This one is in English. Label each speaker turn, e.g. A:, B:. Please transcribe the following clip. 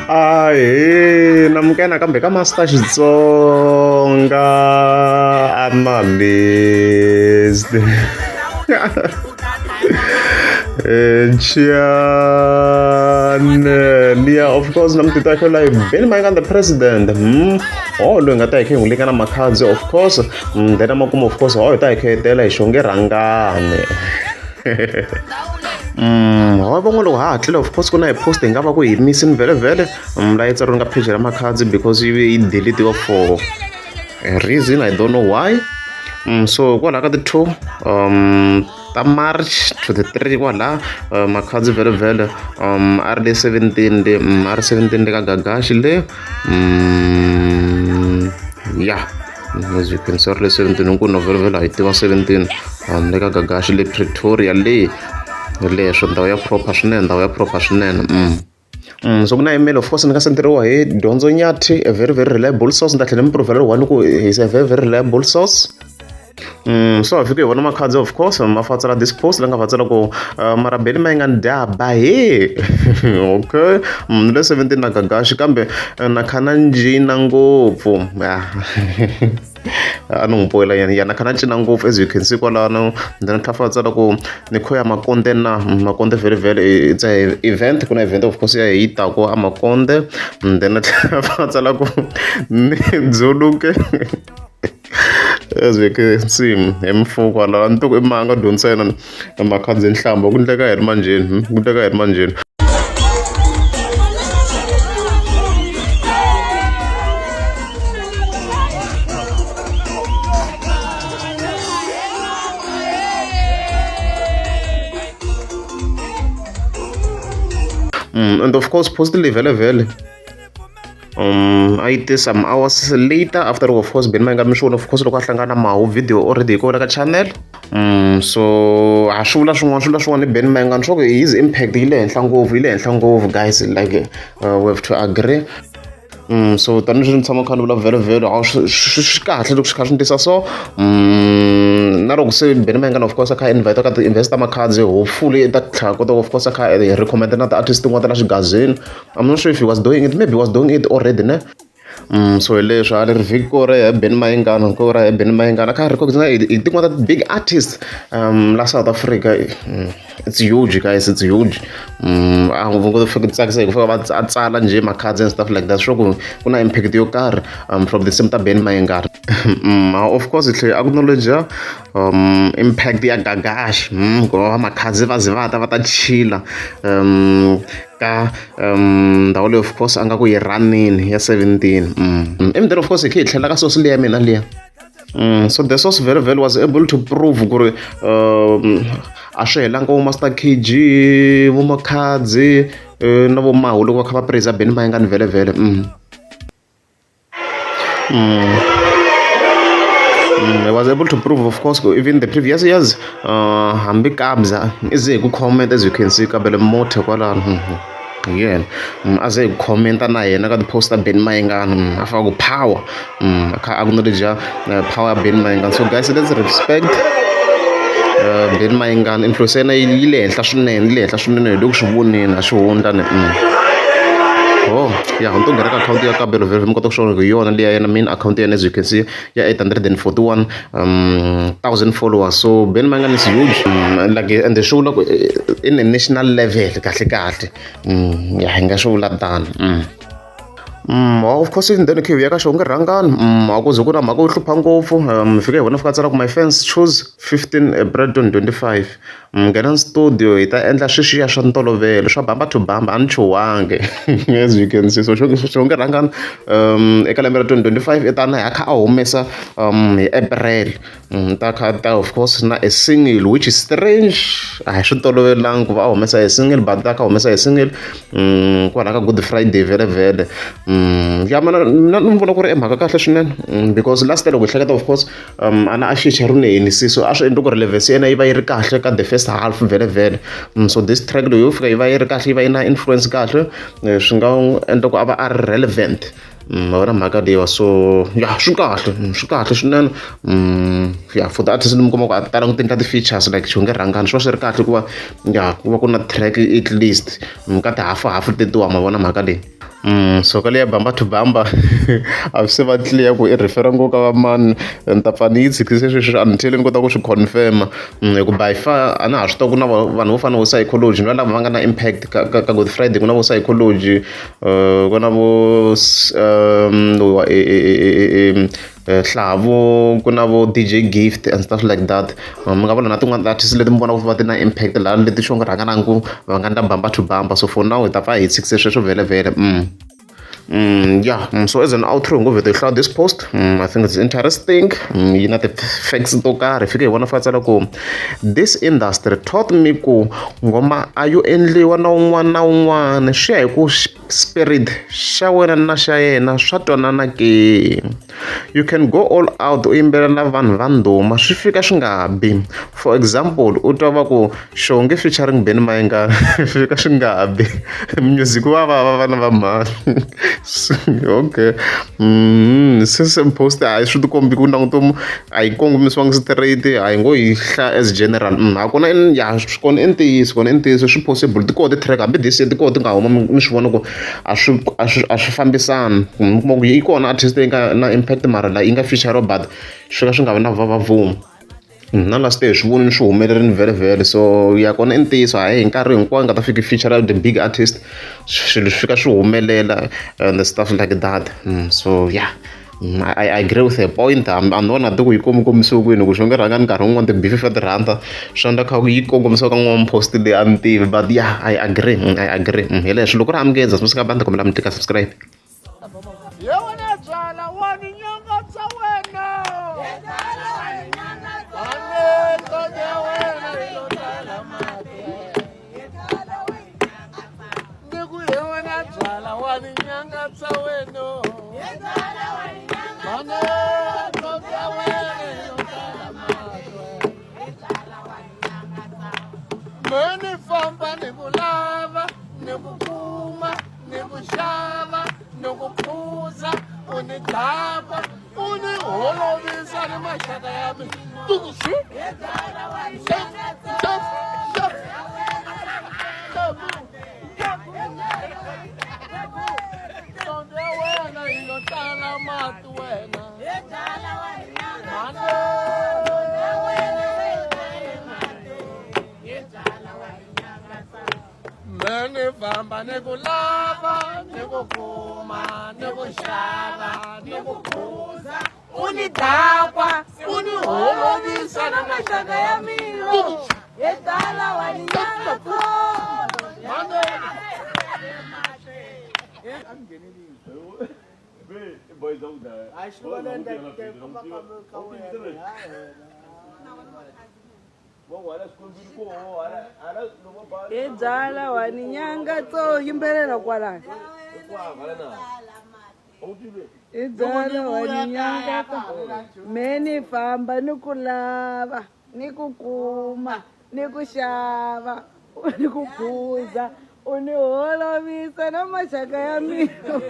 A: Ahee, namukena kambe ka Master Xitsonga. I'm amazed. Yeah, of course, namtita like Benny Mayengani the president. Oh, loyi nga ta hi khe n'wi nyika na makhadzi, of course. Then amakumu, of course, hi ta hi khe tela hi xonge rhangane. Van'wana loko ha hatlela, of course ku na hi post hi nga va ku hi missing vhele laha yi tsariwe nga page ya makhadzi because yi deletiwa for a reason I don't know why. So kwalaha ka ti-2 ta March to the 3 kwalaha makhadzi vhele a ri le 17 le a ri 17 le ka Gagashi le yeah, as you can see ri le 17 hinkwenu vhele hi tiva 17 le ka Gagashi le Pretoria le leswo ndhawu ya proper swinene. So ku na email, of course, ni nga senderiwa hi Dyondzo Nyathi, a very reliable source. Ni ta tlhela ni provela one ku he's a very reliable source. So I fike hi vona makhadzi, of course, ma fatsala this post la nga fatsala ku mara Benny Mayengani daba okay, le 17 na Gagashi kambe na khana njina ngopfu a ni n'wi poyela yana khana cina ngopfu, as you can see kwalano. Then ta fatsala ku ni khoya Makonde na Makonde vhele it's a event, kuna event of course ya hi tako a Makonde. Then ta fatsala ku ni dzuluke as we can see emfuko la nto imanga dyondzisa yena makhadzi nhlamba ku ndleka hi ri manjeni. And of course postly vhele I did some hours later after, of course, Benny Mayengani mi sure, of course, loko a hlangana mahu video already hi kona ka channel. So a swi vula swin'wana Benny Mayengani swa ku his impact yi le henhla ngopfu guys, like we have to agree. So tanihileswi ni tshama kha ni vula vhele swi kahle loko swi kha swi ndlisa so na loko se Benny Mayengani, of course, a kha invite ka ti-investor makhadzi, hopefully ta tlhela kota, of course, a kha recommend na ti-artist tin'wana ta la xigazini. I'm not sure if he was doing it, maybe he was doing it already ne. So hi leswi a ri vhiki ko ra Benny Mayengani a kha recognize hi tin'wana ta big artists la South Africa. It's huge, guys, it's huge. A ngo fika tsakisa hi ku fika va tsala nje makhadzi and stuff like that, sure ku na impact yo karhi from the same ta Benny Mayengani. Of course hi acknowledge impact ya Gagashi ku va makhadzi va ze va ta chila ka ndhawu leyi, of course, a nga ku yi ranini ya 17. And then, of course, hi khe hi tlhela ka source leya mina liya. So the source very was able to prove ku ri a swi helanga vo Master KG, vo makhadzi na vo mahu loko va kha va praise Benny Mayengani vhele. I was able to prove, of course, even the previous years, hambi Kabza is a good comment, as you can see, kabele moto kwala. Yeah, as a commenter na yena ka poster Benny Mayengani afa ku power ka acknowledge power Benny Mayengani. So guys, let's respect Benny Mayengani influence na yi le henhla swinene loko swi vonini a swi hundla ne. Oh yeah, I'm talking about account ya kabelo vhele mi kota ku swona ku yona leya yena main account ya, as you can see, ya 841,000 followers. So Benny Mayengani is huge, like, and the show like in a national level kahle. Yeah, hi nga swi vula tani. Of course, then okay, we are showing rangani. Ako zokuna mako hlupha ngopfu. Fike hi vona fika tsala ku my fans choose 15 April 2025. Nghena studio hi ta endla swishiya swa ntolovelo swa bamba to bamba a ni chuwange. As you can see, so showing rangani eka lembe ra 2025 etana hi kha a humesa hi April. Ta of course na a single, which is strange. A hi swi tolovelangi ku va a humesa a single, but ta kha humesa a single kwala ka Good Friday vhele. Ya mana ni vona ku ri emhaka kahle swinene because last loko hi hleketa, of course, ana a xicha ri ne NC, so a swi endla ku ri level yena yi va yi ri kahle ka the first half vhele. So this track loyi yo fika yi va yi ri kahle, yi va yi na influence kahle, swi nga endla ku a va a ri relevant vona mhaka leyiwa. So ya swi kahle swinene. Yeah, for the artist ni mi kuma ku a tala ku tendla ti-features like xonge rhangani swi va swi ri kahle ku va ku va ku na track at least ka ti hafu tetiwa ma vona mhaka leyi. So ka leya bamba to bamba a swi se va clear ku i refera ngopfu ka va mani ni ta pfa ni yi tshikise sweswi until ni kota ku swi confirm hi ku by far a na ha swi tiva ku na vanhu vo fana vo psychology na lava va nga na impact ka Good Friday ku na vo psychology ku na vo Hlavo ku na vo DJ Gift and stuff like that mi nga vona na tin'wana artist leti mi vonaka va ti na impact laha leti xo nga rhanga na ku va nga ndla bamba to bamba so for now hi ta pfa hi tshikise sweswo vhele vhele yeah, so as an outro, go with the this post. I think it's interesting. You know, the facts to car. If you want to find this industry taught me ko ngoma ayu endli one share ko spirit shawena na shayena shatwana ke. You can go all out imbela na vandu masifika shingabi. For example, utava ko shonge featuring Ben Maenga fika shingabi. Music wa vana va man. Okay. Since I'm posted, I should come because now I come with swang straight. I go as general. I gonna yeah, gonna enti so should possible. The code track a bit this the code nga mish wanna go. I should fambisan. Mo yi ko na artist na impact mara la inga feature but shunga na vava voom. Na last day swun show humelelini very so ya kona ntiyiso a hi nkarhi hinkwawo nga ta fika feature the big artist swilo swi fika swi humelela and stuff like that so yeah I agree with her point I'm not ku yi komisiwe kwini ku swi nga rhanga nkarhi wun'wana ti-beef fa ti rhandza swi endla kha yi kongomisiwa ka n'wana post leyi a ni tivi but yeah I agree hi leswi loko ri amukeza swi nga banda kumela mi tika subscribe
B: Mani famba ni kulava ni kukuma ni kuxava ni kuphuza uni dlava uni holovisa ni maxaka ya wena yo tala mati wena Mani famba ni kulava ni kukuma ni kuxava ni kuphuza uni dakwa uni holovisa na maxaka ya milo yetala wa nyanga ko Edzala wani nyanga to yimbelela kwala Edzala wani nyanga to meni famba nikulava nikukuma nikuxava nikuphuza uniholovisa na maxaka ya milo